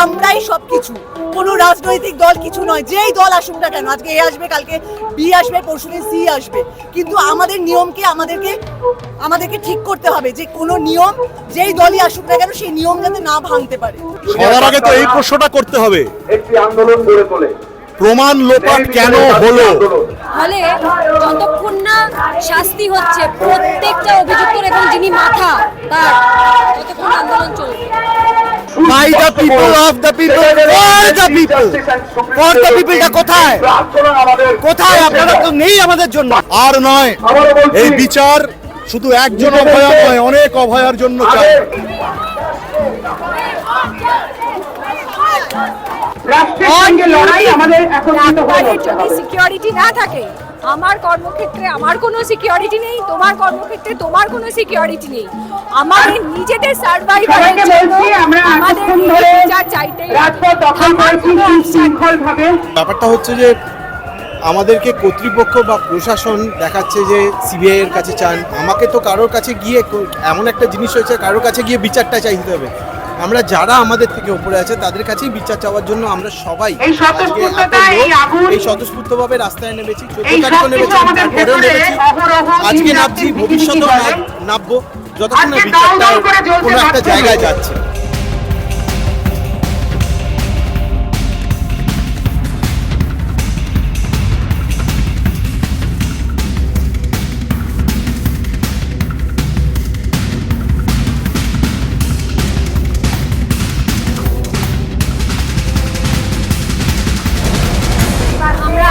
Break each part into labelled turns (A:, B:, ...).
A: আমরাই সবকিছু, কোনো রাজনৈতিক দল কিছু নয়। যেই দল আসুক না কেন, আজকে এ আসবে, কালকে বি আসবে, পরশুদিন সি আসবে, কিন্তু আমাদের নিয়মকে আমাদেরকে ঠিক করতে হবে যে কোনো নিয়ম যেই দলই আসুক না কেন সেই নিয়ম যাতে না ভাঙতে পারে।
B: সবার আগে তো এই প্রশ্নটা করতে হবে,
C: একটি আন্দোলন গড়ে তোলে।
B: প্রমাণ লোপাট কেন হলো?
D: ফলে যতক্ষণ না শাস্তি হচ্ছে প্রত্যেকটা অভিযুক্তর এবং যিনি মাথা তার, ততক্ষণ আন্দোলন চলবে।
B: By the people, of the people, for the people, for the people টা কোথায়? কোথায়? আপনারা তো নেই আমাদের জন্য। আর নয়, এই বিচার শুধু একজন অভয়া নয়, অনেক অভয়ার জন্য চাই।
D: সিকিউরিটি না থাকে, আমার কর্মক্ষেত্রে আমার কোনো সিকিউরিটি নেই, তোমার কর্মক্ষেত্রে তোমার কোনো সিকিউরিটি নেই। আমাদের নিজেদের সার্ভাইভালের জন্য আমাদের বিচার চাইতে।
E: ব্যাপারটা হচ্ছে যে আমাদেরকে কর্তৃপক্ষ বা প্রশাসন দেখাচ্ছে যে সিবিআই এর কাছে চান, আমাকে তো কারোর কাছে গিয়ে এমন একটা জিনিস হয়েছে কারোর কাছে গিয়ে বিচারটা চাইতে হবে। আমরা যারা আমাদের থেকে উপরে আছে তাদের কাছেই বিচার চাওয়ার জন্য আমরা সবাই এই স্বতঃস্ফূর্তভাবে রাস্তায় নেমেছি। 14 তারিখও নেমেছি, তারপরেও নেমেছি, আজকে নামছি, ভবিষ্যতেও নামবো যতক্ষণ না বিচারটা কোনো একটা জায়গায় যাচ্ছে।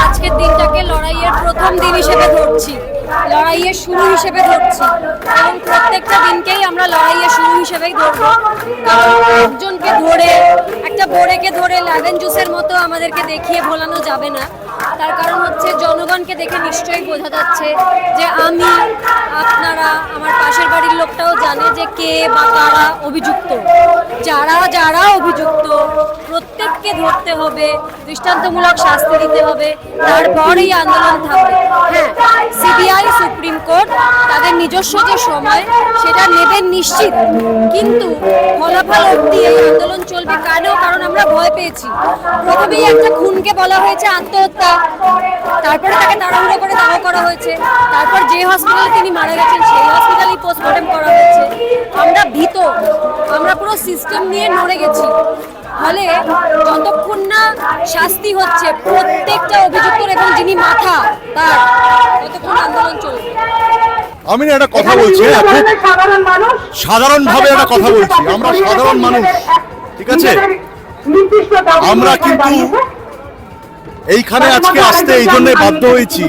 D: আজকের দিনটাকে লড়াইয়ের প্রথম দিন হিসেবে ধরছি, লড়াইয়ের শুরু হিসেবে ধরছি, এবং প্রত্যেকটা দিনকেই আমরা লড়াইয়ের শুরু হিসেবেই ধরবো। একজনকে ধরে, একটা বোরেকে ধরে লেমন জুসের মতো আমাদেরকে দেখিয়ে ভোলানো যাবে না। তার কারণ হচ্ছে জনগণকে দেখে নিশ্চয়ই বোঝা যাচ্ছে যে আমি, আপনারা, আমার পাশের বাড়ির লোকটাও জানে যে কে বা কারা অভিযুক্ত। যারা অভিযুক্ত প্রত্যেককে ধরতে হবে, দৃষ্টান্তমূলক শাস্তি দিতে হবে, তারপর এই আন্দোলন থাকবে। হ্যাঁ, সিবিআই, সুপ্রিম কোর্ট তাদের নিজস্ব যে সময় সেটা নেবেন নিশ্চিত, কিন্তু ফলাফল অবধি এই আন্দোলন চলবে। কেন? কারণ আমরা ভয় পেয়েছি। প্রথমেই একটা খুনকে বলা হয়েছে আত্মহত্যা, তারপরে তাকে তাড়াহুড়ো করে দাহ করা হয়েছে, তারপর যে হসপিটালে তিনি মারা গেছেন সেই হসপিটালেই পোস্টমর্টেম করা হয়েছে। আমরা ভীত, আমরা পুরো সিস্টেম নিয়ে নড়ে গেছি। ফলে যতক্ষণ না শাস্তি হচ্ছে প্রত্যেকটা অভিযুক্তর এবং যিনি মাথা তার, ততক্ষণ আন্দোলন চলবে।
B: আমি একটা কথা বলছি, সাধারণ ভাবে একটা কথা বলছি, আমরা সাধারণ মানুষ, ঠিক আছে? আমরা কিন্তু এইখানে আজকে আসতে এই জন্য বাধ্য হয়েছি,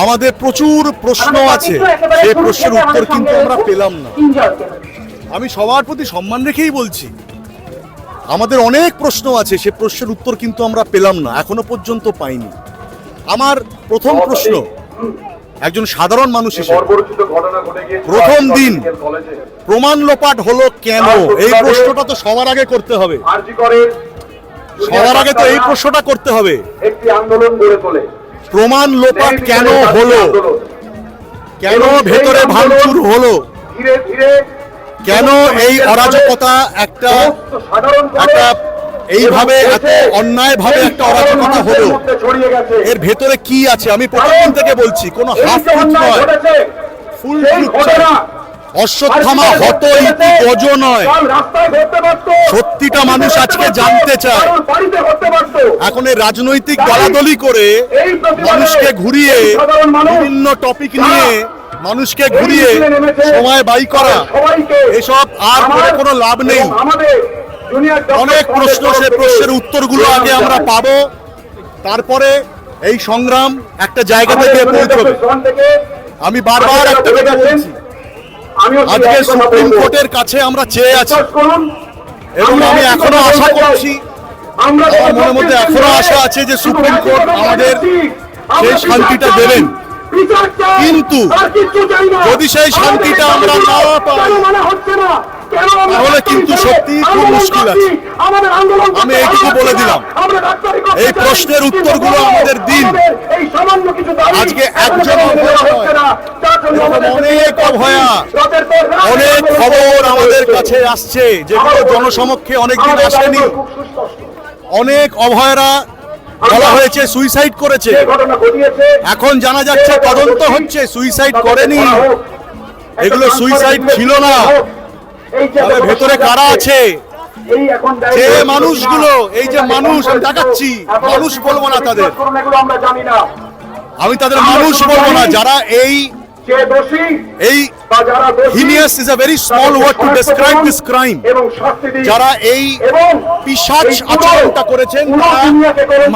B: আমাদের প্রচুর প্রশ্ন আছে, সেই প্রশ্নের উত্তর কিন্তু আমরা পেলাম না। আমি সবার প্রতি সম্মান রেখেই বলছি, আমাদের অনেক প্রশ্ন আছে, সে প্রশ্নের উত্তর কিন্তু আমরা পেলাম না, এখনো পর্যন্ত পাইনি। আমার প্রথম প্রশ্ন, একজন সাধারণ মানুষ হিসেবে, প্রথম দিন প্রমাণ লোপাট হলো কেন? এই প্রশ্নটা তো সবার আগে করতে হবে, সবার আগে তো এই প্রশ্নটা করতে হবে,
C: একটি আন্দোলন গড়ে তোলে।
B: প্রমাণ লোপাট কেন হলো? কেন ভেতরে ভাঙচুর হলো?
C: ধীরে ধীরে
B: কেন এই অরাজকতা একটা এইভাবে এত অন্যায় ভাবে একটা অরাজকতা হলো? এর ভেতরে কি আছে? আমি প্রথম থেকে বলছি, কোনো হাফ ট্রুথ নয়, ফুল ট্রুথ। অশ্বত্থামা হত ইতি গজ নয়, সত্যিটা মানুষ আজকে জানতে চায়। এখন এই রাজনৈতিক দলাদলি করে মানুষকে ঘুরিয়ে, বিভিন্ন টপিক নিয়ে মানুষকে ঘুরিয়ে সময় ব্যয় করা, এসব আর করে কোনো লাভ নেই। অনেক প্রশ্ন, সে প্রশ্নের উত্তরগুলো আগে আমরা পাবো, তারপরে এই সংগ্রাম একটা জায়গা থেকে পৌঁছবে। আমি বারবার একটা কথা বলছি, আজকে সুপ্রিম কোর্টের কাছে আমরা চেয়ে আছি, এবং আমি এখনো আশা করছি, আমার মনের মধ্যে এখনো আশা আছে যে সুপ্রিম কোর্ট আমাদের সেই শান্তিটা দেবেন। কিন্তু যদি সেই শান্তিটা আমরা না পাই, তাহলে কিন্তু সত্যিই খুব মুশকিল আছে। আমি এইটুকু বলে দিলাম, এই প্রশ্নের উত্তরগুলো আমাদের দিন। আজকে একজন অভয়া নয়, এরকম অনেক অভয়া, অনেক খবর আমাদের কাছে আসছে যেগুলো জনসমক্ষে অনেকদিন আসেনি। অনেক অভয়রা বলা হয়েছে সুইসাইড করেছে, এখন জানা যাচ্ছে তদন্ত হচ্ছে সুইসাইড করেনি, এগুলো সুইসাইড ছিল না। তবে ভেতরে কারা আছে, যে মানুষগুলো, এই যে মানুষ আমি দেখাচ্ছি, মানুষ বলবো না তাদের, আমি তাদের মানুষ বলবো না, যারা এই heinous is a very small word to describe this crime, যারা এই পিশাচ আচরণটা করেছেন তারা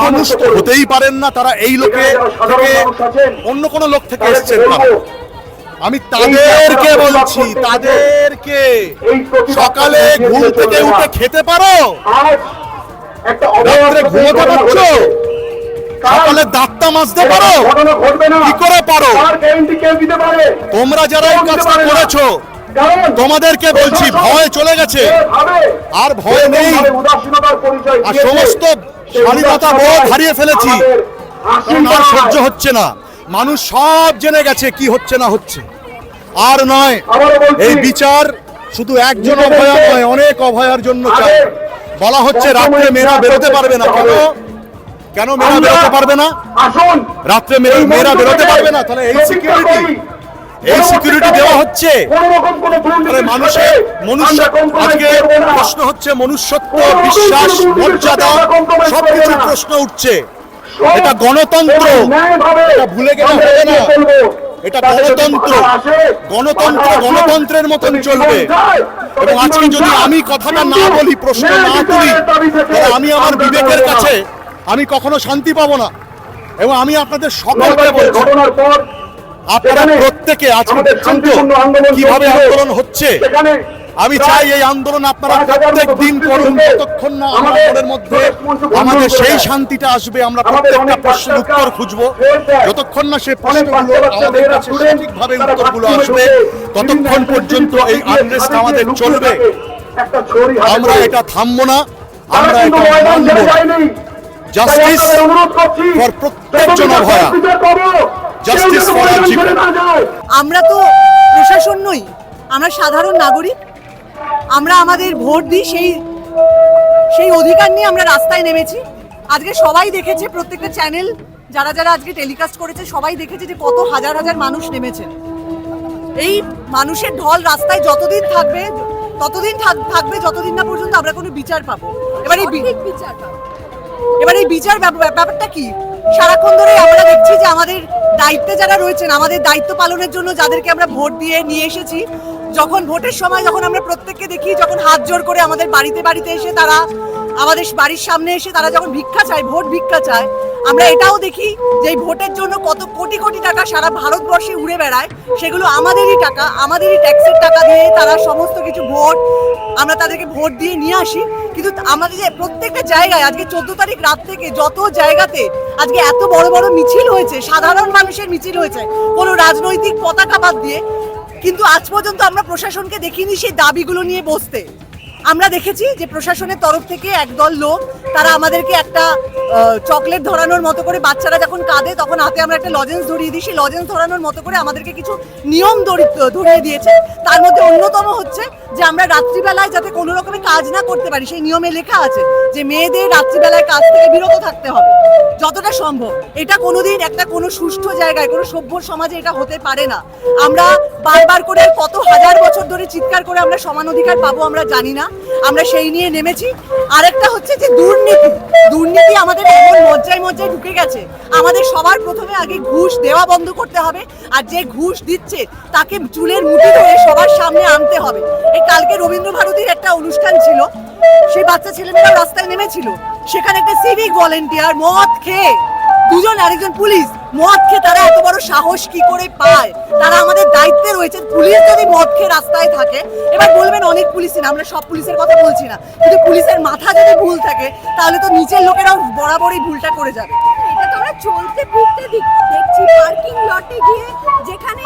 B: মানুষ তো হতেই পারেন না, তারা এই লোকে থেকে অন্য কোন লোক থেকে এসেছেন তারা। আমি তাদেরকে বলছি, তাদেরকে সকালে ঘুম থেকে উঠে খেতে পারো, রাত্রে ঘুমোতে পারছো, সকালে দাঁতটা মাজতে পারো, কি করে পারো? তোমরা যারা এই কাজটা করেছো তোমাদেরকে বলছি ভয় চলে গেছে, আর ভয় নেই, আর সমস্ত স্বাধীনতা বোধ হারিয়ে ফেলেছি, কারণ আর সহ্য হচ্ছে না। মানুষ সব জেনে গেছে কি হচ্ছে না হচ্ছে। আর নয়, এই বিচার শুধু একজন অভয়া নয়, অনেক অভয়ার জন্য চাই। বলা হচ্ছে রাত্রে মেয়েরা বেরোতে পারবে না, কেন কেন মেয়েরা বেরোতে পারবে না? রাত্রে মেয়েরা বেরোতে পারবে না, তাহলে এই সিকিউরিটি দেওয়া হচ্ছে। মানুষের আজকে প্রশ্ন হচ্ছে মনুষ্যত্ব, বিশ্বাস, মর্যাদা সবকিছু প্রশ্ন উঠছে। এটা গণতন্ত্র, এটা ভুলে গেলে হবে না। এটা গণতন্ত্র, গণতন্ত্রের মতন চলবে। এবং আজকে যদি আমি কথাটা না বলি, প্রশ্ন না করি, তাহলে আমি আমার বিবেকের কাছে আমি কখনো শান্তি পাবো না। এবং আমি আপনাদের সকলকে বলছি, আপনারা প্রত্যেকে আজকে দেখছেন তো কিভাবে আন্দোলন হচ্ছে। আমি চাই এই আন্দোলন আপনারা প্রত্যেক দিন করুন, যতক্ষণ না আমার মনের মধ্যে আমাদের সেই শান্তিটা আসবে, আমরা প্রত্যেকটা প্রশ্নের উত্তর খুঁজবো। যতক্ষণ না সেই প্রশ্নগুলো আমাদের কাছে সঠিকভাবে উত্তরগুলো আসবে, ততক্ষণ পর্যন্ত এই আনরেস্ট আমাদের চলবে। আমরা এটা থামবো না, আমরা এটা মানব। জাস্টিস ফর প্রত্যেকজন অভয়া, জাস্টিস ফর অর্জিত।
A: আমরা তো প্রশাসন নই, আমরা সাধারণ নাগরিক। আমরা আমাদের ভোট দিই, সেই অধিকার নিয়ে আমরা রাস্তায় নেমেছি। আজকে সবাই দেখেছে, প্রত্যেকটা চ্যানেল যারা যারা আজকে টেলিকাস্ট করেছে সবাই দেখেছে যে কত হাজার হাজার মানুষ নেমেছে। এই মানুষের ঢল রাস্তায় যতদিন থাকবে থাকবে যতদিন না পর্যন্ত আমরা কোনো বিচার পাবো। এবার এই বিচার ব্যাপারটা কি, সারাক্ষণ ধরে আমরা দেখছি যে আমাদের দায়িত্বে যারা রয়েছেন, আমাদের দায়িত্ব পালনের জন্য যাদেরকে আমরা ভোট দিয়ে নিয়ে এসেছি, যখন ভোটের সময় যখন আমরা প্রত্যেককে দেখি, যখন হাত জোর করে আমাদের বাড়িতে এসে তারা আমাদের বাড়ির সামনে এসে তারা যখন ভিক্ষা চায়, ভোট ভিক্ষা চায়, আমরা এটাও দেখি যে এই ভোটের জন্য কত কোটি কোটি টাকা সারা ভারতবর্ষে উড়ে বেড়ায়। সেগুলো আমাদেরই টাকা, আমাদেরই ট্যাক্সের টাকা দিয়ে তারা সমস্ত কিছু আমরা তাদেরকে ভোট দিয়ে নিয়ে আসি। কিন্তু আমাদের যে প্রত্যেকটা জায়গায় আজকে 14 তারিখ রাত থেকে যত জায়গাতে আজকে এত বড় বড় মিছিল হয়েছে, সাধারণ মানুষের মিছিল হয়েছে কোনো রাজনৈতিক পতাকা বাদ দিয়ে, কিন্তু আজ পর্যন্ত আমরা প্রশাসনকে দেখিনি সেই দাবিগুলো নিয়ে বসতে। আমরা দেখেছি যে প্রশাসনের তরফ থেকে একদল লোক তারা আমাদেরকে একটা চকলেট ধরানোর মতো করে, বাচ্চারা যখন কাঁদে তখন হাতে আমরা একটা লজেন্স ধরিয়ে দিই, সেই লজেন্স ধরানোর মতো করে আমাদেরকে কিছু নিয়ম ধরিয়ে দিয়েছে। তার মধ্যে অন্যতম হচ্ছে যে আমরা রাত্রিবেলায় যাতে কোনো রকমের কাজ না করতে পারি, সেই নিয়মে লেখা আছে যে মেয়েদের রাত্রিবেলায় কাজ থেকে বিরত থাকতে হবে যতটা সম্ভব। এটা কোনোদিন একটা কোনো সুষ্ঠু জায়গায়, কোনো সভ্য সমাজে এটা হতে পারে না। আমরা বারবার করে কত হাজার বছর ধরে চিৎকার করে আমরা সমান অধিকার পাবো আমরা জানি না, আমরা সেই নিয়ে নেমেছি। আরেকটা হচ্ছে যে দুর্নীতি আমাদের এমন মজ্জায় ঢুকে গেছে, আমাদের সবার প্রথমে আগে ঘুষ দেওয়া বন্ধ করতে হবে, আর যে ঘুষ দিচ্ছে তাকে চুলের মুঠি ধরে সবার সামনে আনতে হবে। এই কালকে রবীন্দ্র ভারতীর একটা অনুষ্ঠান ছিল, সেই বাচ্চা ছেলেমেয়েরা রাস্তায় নেমেছিল, সেখানে একটা সিভিক ভলেন্টিয়ার মদ খেয়ে, দুজন আরেকজন পুলিশ মদ খেয়ে, তারা এত বড় সাহস কি করে পায়? তারা আমাদের দায়িত্বে রয়েছে। পুলিশ যদি মদ খেয়ে রাস্তায় থাকে, এবার বলবেন অনেক পুলিশই না, আমরা সব পুলিশের কথা বলছি না, কিন্তু পুলিশের মাথা যদি ভুল থাকে তাহলে তো নিচের লোকেরাও বরাবরই ভুলটা করে যাবে।
F: এটা তো আমরা চলতে ফিরতে দেখছি, পার্কিং লটে গিয়ে যেখানে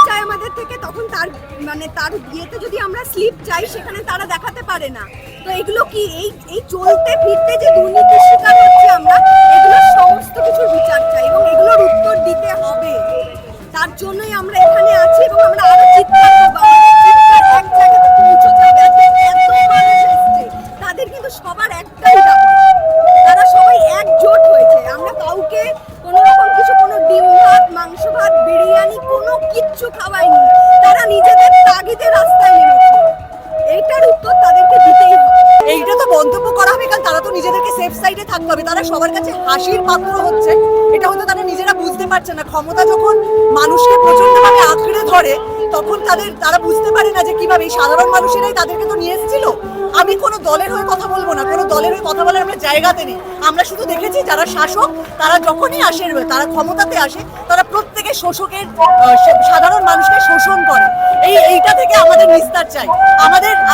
F: চায় আমাদের আমাদের থেকে তখন তার মানে তার বিয়েতে যদি আমরা স্লিপ চাই সেখানে তারা দেখাতে পারে না। তো এগুলো কি এই চলতে ফিরতে যে দুর্নীতির শিকার হচ্ছে আমরা, এগুলো সমস্ত কিছুর বিচার চাই এবং এগুলোর উত্তর দিতে হবে। তার জন্যই আমরা এখানে আছি এবং আমরা আরো চিৎকার করবো, আমাদের চিৎকার এক জায়গাতে পৌঁছতে হবে। আজকে এত মানুষ এসছে, তাদের কিন্তু সবার একটাই দাবি, তারা সবাই একজোট হয়েছে। আমরা কাউকে কোনো রকম কিছু, কোনো ডিম ভাত, মাংস ভাত, বিরিয়ানি কোনো কিচ্ছু খাওয়াইনি। তারা নিজেদের তাগিদে রাস্তায় নেমেছে, এইটার উত্তর তাদেরকে দিতেই হবে।
A: এইটা তো মন্তব্য করা হবে, কারণ তারা তো নিজেদেরকে সেফ সাইডে থাকতে হবে। তারা সবার কাছে হাসির পাত্র হচ্ছে, এটা হয়তো তারা নিজেরা বুঝতে পারছে না। ক্ষমতা যখন মানুষকে প্রচন্ডভাবে আঁকড়ে ধরে তখন তারা বুঝতে পারে না যে কিভাবে এই সাধারণ মানুষেরাই তাদেরকে তো নিয়ে এসেছিল। আমি কোনো দলের হয়ে কথা বলবো না, কোনো দলের হয়ে কথা বলার আমরা জায়গাতে নেই। আমরা শুধু দেখেছি যারা শাসক তারা যখনই আসে, তারা ক্ষমতাতে আসে, তারা প্রত্যেকে শোষকের সাধারণ মানুষকে শোষণ করে। এইটা থেকে আমাদের নিস্তার চাই।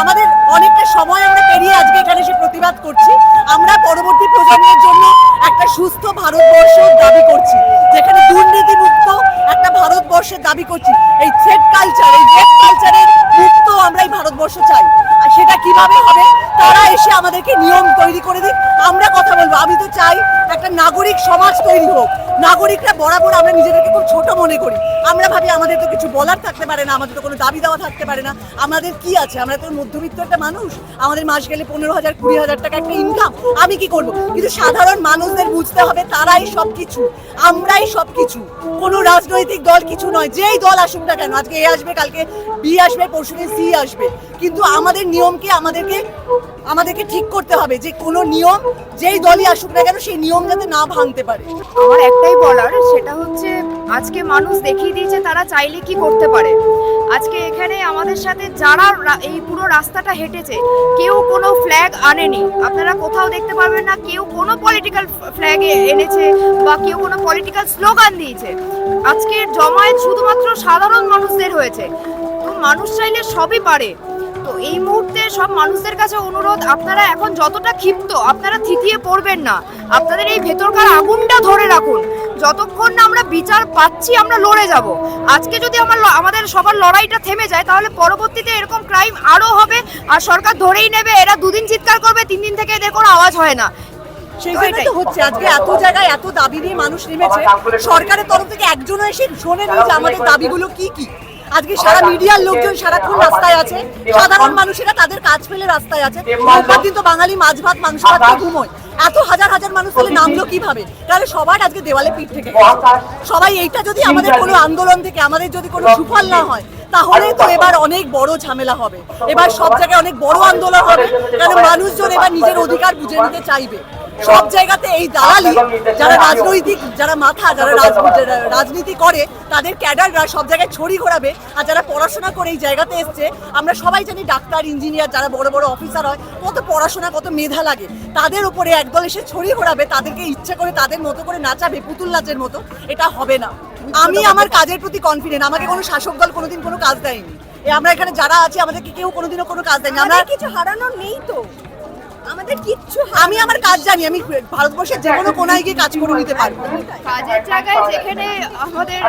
A: আমাদের অনেকটা সময় আমরা পেরিয়ে আজকে এখানে এসে প্রতিবাদ করছি। আমরা পরবর্তী প্রজন্মের জন্য একটা সুস্থ ভারতবর্ষ দাবি করছি, যেখানে দুর্নীতিমুক্ত একটা ভারতবর্ষের দাবি করছি। এই থ্রেড কালচার, এই রেপ কালচারের মুক্ত আমরা এই ভারতবর্ষ চাই। আর সেটা কিভাবে হবে, তারা এসে আমাদেরকে নিয়ম তৈরি করে দিক, আমরা কথা বলবো। আমি তো চাই একটা নাগরিক সমাজ তৈরি হোক। নাগরিকরা বরাবর আমরা নিজেদেরকে খুব ছোট মনে করি। আমরা ভাবি আমাদের তো কিছু বলার থাকতে পারে না, আমাদের তো কোনো দাবি দেওয়া থাকতে পারে না। আমাদের কি আছে, আমরা তো মধ্যবিত্ত একটা মানুষ, আমাদের মাস গেলে 15,000 20,000 টাকা একটা ইনকাম, আমি কি করব? কিন্তু সাধারণ মানুষদের বুঝতে হবে তারাই সবকিছু, আমরাই সবকিছু। কোনো রাজনৈতিক দল কিছু নয়, যেই দল আসুক না কেন, আজকে এ আসবে, কালকে বি আসবে, পরশুদিন সি আসবে, কিন্তু আমাদের নিয়মকে আমাদেরকে ঠিক করতে হবে যে কোনো নিয়ম যেই দলই আসুক না কেন সেই নিয়ম যাতে না ভাঙতে পারে।
G: আমার একটাই বলার, সেটা হচ্ছে আজকে মানুষ দেখিয়ে দিয়েছে তারা চাইলে কি করতে পারে। আজকে এখানে আমাদের সাথে যারা এই পুরো রাস্তাটা হেঁটেছে, কেউ কোনো ফ্ল্যাগ আনেনি, আপনারা কোথাও দেখতে পারবেন না কেউ কোনো পলিটিক্যাল ফ্ল্যাগ এনেছে বা কেউ কোনো পলিটিক্যাল স্লোগান দিয়েছে। আজকের জমায়েত শুধুমাত্র সাধারণ মানুষদের হয়েছে। তো মানুষ চাইলে সবই পারে। তো এই মুহূর্তে সব মানুষদের কাছে অনুরোধ, আপনারা এখন যতটা ক্ষিপ্ত, আপনারা থিতিয়ে পড়বেন না, আপনাদের এই ভেতরকার আগুনটা ধরে রাখুন। যতক্ষণ না আমরা বিচার পাচ্ছি আমরা লড়ে যাব। আজকে যদি আমাদের সবার লড়াইটা থেমে যায়, তাহলে পরবর্তীতে এরকম ক্রাইম আরও হবে, আর সরকার ধরেই নেবে। এরা 2 দিন চিৎকার করবে, 3 দিন থেকে এদের কোনো আওয়াজ হয় না।
A: সেই জন্যই তো হচ্ছে আজকে এত জায়গায় এত দাবি নিয়ে মানুষ নেমেছে। সরকারের তরফ থেকে একজনও এসে শোনেনি যে আমাদের দাবিগুলো কি কি। আজকে সারা মিডিয়ার লোকজন সারাক্ষণ রাস্তায় আছে, সাধারণ মানুষেরা তাদের কাজ ফেলে রাস্তায় আছে। রোববার দিন তো বাঙালি মাছ ভাত মাংস ভাত ঘুমোয়, এত হাজার হাজার মানুষ তাহলে নামলো কিভাবে? তাহলে সবার আজকে দেওয়ালে পিঠ থেকে সবাই। এইটা যদি আমাদের কোনো আন্দোলন থেকে আমাদের যদি কোনো সুফল না হয়, তাহলে তো এবার অনেক বড় ঝামেলা হবে। এবার সব জায়গায় অনেক বড় আন্দোলন হবে, কারণ মানুষজন এবার নিজের অধিকার বুঝে নিতে চাইবে। সব জায়গাতে এই দালালি, যারা রাজনৈতিক, যারা মাথা, যারা রাজনীতি করে, তাদের ক্যাডাররা সব জায়গায় ছড়ি ঘোরাবে। আর যারা পড়াশোনা করে এই জায়গাতে এসছে, আমরা সবাই জানি ডাক্তার, ইঞ্জিনিয়ার, যারা বড় বড় অফিসার হয়, কত পড়াশোনা, কত মেধা লাগে। তাদের উপরে একদল এসে ছড়ি ঘোরাবে, তাদেরকে ইচ্ছে করে তাদের মতো করে নাচাবে, পুতুল নাচের মতো। এটা হবে না। আমি আমার কাজের প্রতি কনফিডেন্ট। আমাকে কোনো শাসক দল কোনোদিন কোনো কাজ দেয়নি। আমরা এখানে যারা আছি, আমাদেরকে কেউ কোনোদিনও কোনো কাজ দেয়নি। আমরা
F: কিছু হারানোর নেই তো, আমাদের কিচ্ছু।
A: আমি আমার কাজ জানি, আমি ভারতবর্ষের যে কোনো কোনায় গিয়ে কাজ করে নিতে পারবো।
G: কাজের জায়গায় যেখানে আমাদের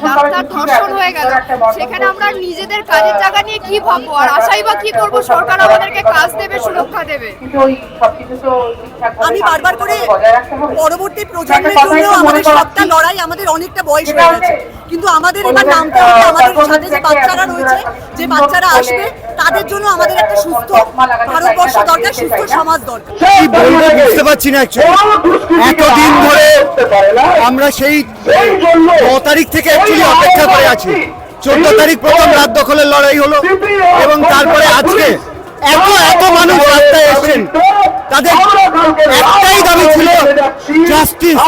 G: রাস্তার ধর্ষণ হয়ে গেল, সেখানে আমরা নিজেদের কাজের জায়গা নিয়ে কি ভাববো আর আশাই বা কি করবো? সরকার আমাদেরকে কাজ দেবে, সুরক্ষা দেবে।
A: আমি বারবার করে পরবর্তী প্রজন্মের জন্য আমাদের সবটা লড়াই, আমাদের অনেকটা বয়স হয়ে গেছে, কিন্তু আমাদের এবার নামতে হবে। আমাদের সাথে যে বাচ্চারা রয়েছে, যে বাচ্চারা আসবে, তাদের জন্য আমাদের একটা সুস্থ ভারতবর্ষ দরকার, সুস্থ সমাজ দরকার।
H: কি বলবো বুঝতে পারছি না। এতদিন ধরে আমরা সেই 9 তারিখ থেকে অ্যাকচুয়ালি অপেক্ষা করে আছি। 14 তারিখ প্রথম রাত দখলের লড়াই হলো, এবং তারপরে আজকে এত মানুষ রাস্তায় এসেছেন। তাদের একটাই দাবি ছিল জাস্টিস।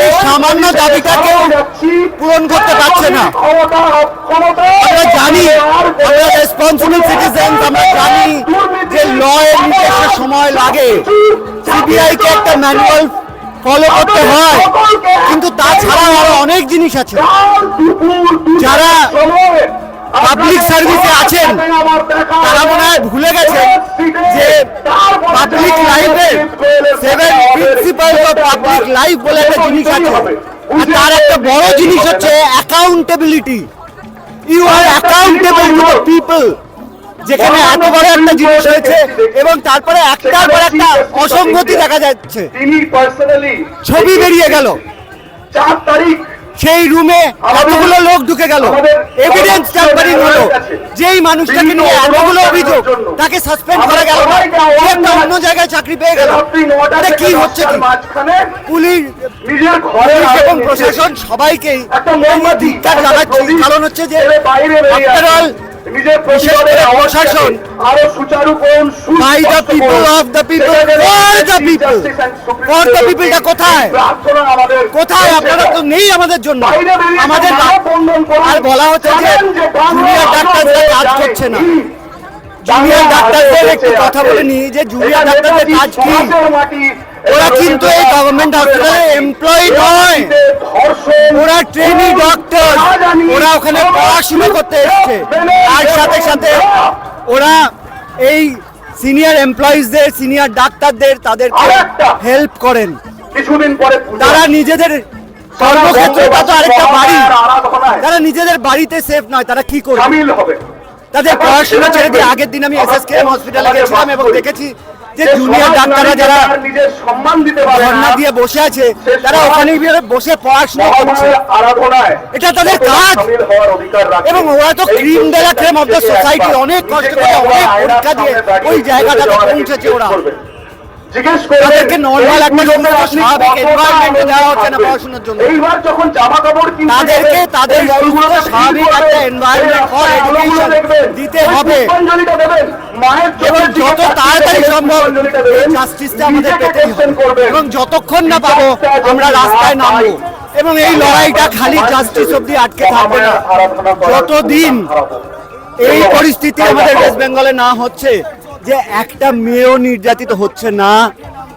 H: এই সামান্য দাবিটাকে পূরণ করতে পারছে না। আমরা জানি, আমরা রেসপন্সিবল সিটিজেন, আমরা জানি যে ল এর নিতে একটা সময় লাগে। সিবিআই কে একটা ম্যানুয়াল ফলো করতে হয়, কিন্তু তাছাড়াও আরো অনেক জিনিস আছে। যারা পাবলিক সার্ভিসে আছেন তারা মনে হয় ভুলে গেছেন যে পাবলিক লাইফে 7 প্রিন্সিপালস অফ পাবলিক লাইফ বলে একটা জিনিস আছে। আর তার একটা বড় জিনিস হচ্ছে accountability. You are accountable to the people. যেখানে এত বড় একটা জিনিস হয়েছে এবং তারপরে একটার পর একটা অসঙ্গতি দেখা যাচ্ছে,
C: তিনি পার্সোনালি
H: ছবি বেরিয়ে গেল,
C: 4 তারিখ
H: সেই রুমে এতগুলো লোক ঢুকে গেল, এভিডেন্স ট্যাম্পারিং হলো, যেই মানুষটাকে নিয়ে এতগুলো অভিযোগ তাকে সাসপেন্ড করা গেল না, সে একটা অন্য জায়গায় চাকরি পেয়ে গেল। এটা কি হচ্ছে কি? পুলিশ
C: নিজের ঘরে
H: এবং প্রশাসন সবাইকেই ধিক্কার জানাচ্ছি, কারণ হচ্ছে যে আফটার অল
C: নিজের
H: বিশেষ করে প্রশাসন
C: আরো সুচারুপূর্ণ
H: by the people of the people for the people for the people টা কোথায় কোথায়? আপনারা তো নেই আমাদের জন্য, আমাদের আর বলা হচ্ছে যে জুনিয়র ডাক্তাররা কাজ করছে না। জুনিয়র ডাক্তারদের একটু কথা বলে নি যে জুনিয়র ডাক্তারদের কাজ কি? ওরা কিন্তু এই গভর্নমেন্ট হসপিটালে এমপ্লয়ি নয়, ওরা ট্রেনি ডক্টর, ওরা ওখানে পড়াশোনা করতে এসছে, আর সাথে সাথে ওরা এই সিনিয়র এমপ্লয়িজদের, সিনিয়র ডাক্তারদের তাদেরকে হেল্প করেন।
C: কিছুদিন পরে
H: তারা নিজেদের কর্মক্ষেত্রটা তো আরেকটা বাড়ি, তারা নিজেদের বাড়িতে সেফ নয়, তারা কি করবে?
C: সামিল হবে।
H: তাদের পড়াশোনা ছেড়ে দিয়ে আগের দিন আমি এসএসকেএম হসপিটালে গেছিলাম এবং দেখেছি যে জুনিয়র ডাক্তাররা যারা
C: নিজের সম্মান দিতে পারে
H: ধর্ণা
C: না,
H: দিয়ে বসে আছে তারা ওখানেই বসে পড়াশোনা করছে,
C: আরাধনায়
H: এটা তাদের কাজ।
C: সামিল হওয়ার অধিকার রাখে।
H: এবং ওরা তো ক্রিম দে লা ক্রেম অফ দ্য সোসাইটি, অনেক কষ্ট করে অনেক পরীক্ষা দিয়ে ওই জায়গাটাতে পৌঁছেছে ওরা।
C: জিজ্ঞেস করে
H: তাদেরকে নর্মাল একটা সুস্থ স্বাভাবিক এনভায়রনমেন্টে দেওয়া হচ্ছে না পড়াশোনার জন্য।
C: এইবার যখন জামা কাপড় কিনতে
H: তাদেরকে
C: যাবে,
H: তাদের
C: এই
H: সুস্থ
C: মলগুলোতে
H: স্বাভাবিক
C: ভিড়
H: একটা
C: করবে,
H: এনভায়রনমেন্ট ফর
C: এই আলোগুলো
H: এডুকেশন
C: দেখবেন,
H: দিতে
C: ওই
H: হবে
C: পুষ্পাঞ্জলিটা দেবেন, মায়ের
H: এবং
C: চোখের দিকে
H: যত
C: তাকিয়ে
H: তাড়াতাড়ি
C: দেখবেন,
H: সম্ভব
C: পুষ্পাঞ্জলিটা
H: এই
C: দেবেন,
H: জাস্টিসটা আমাদের
C: নিজেকে
H: পেতেই
C: question
H: হবে
C: করবেন।
H: এবং যতক্ষণ না পাবো আমরা রাস্তায় নামবো এবং এই লড়াইটা খালি জাস্টিস অবধি আটকে থাকবে না। যতদিন এই পরিস্থিতি আমাদের ওয়েস্ট বেঙ্গলে না হচ্ছে যে একটা মেয়েও নির্যাতিত হচ্ছে না,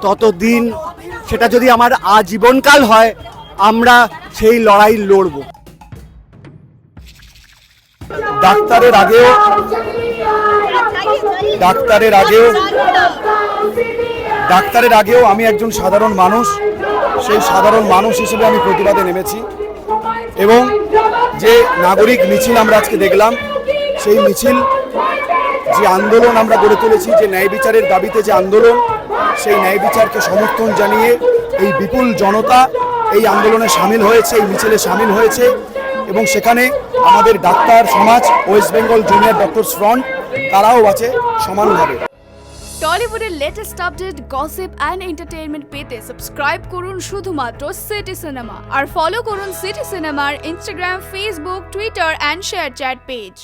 H: ততদিন সেটা যদি আমার আজীবনকাল হয় আমরা সেই লড়াই লড়ব।
B: ডাক্তারের আগেও ডাক্তারের আগেও আমি একজন সাধারণ মানুষ, সেই সাধারণ মানুষ হিসেবে আমি প্রতিবাদে নেমেছি এবং যে নাগরিক মিছিল আমরা আজকে দেখলাম, সেই মিছিল, যে আন্দোলন আমরা গড়ে তুলেছি, যে ন্যায় বিচারের দাবিতে যে আন্দোলন, সেই ন্যায় বিচারকে সমর্থন জানিয়ে এই বিপুল জনতা এই আন্দোলনে সামিল হয়েছে, এই মিছিলে সামিল হয়েছে এবং সেখানে আমাদের ডাক্তার সমাজ, West Bengal junior doctors front, তারাও আছে সমানভাবে।
I: টলিউডের latest update, gossip and entertainment পেতে সাবস্ক্রাইব করুন শুধুমাত্র সিটি সিনেমা, আর ফলো করুন সিটি সিনেমার Instagram, Facebook, Twitter and ShareChat page.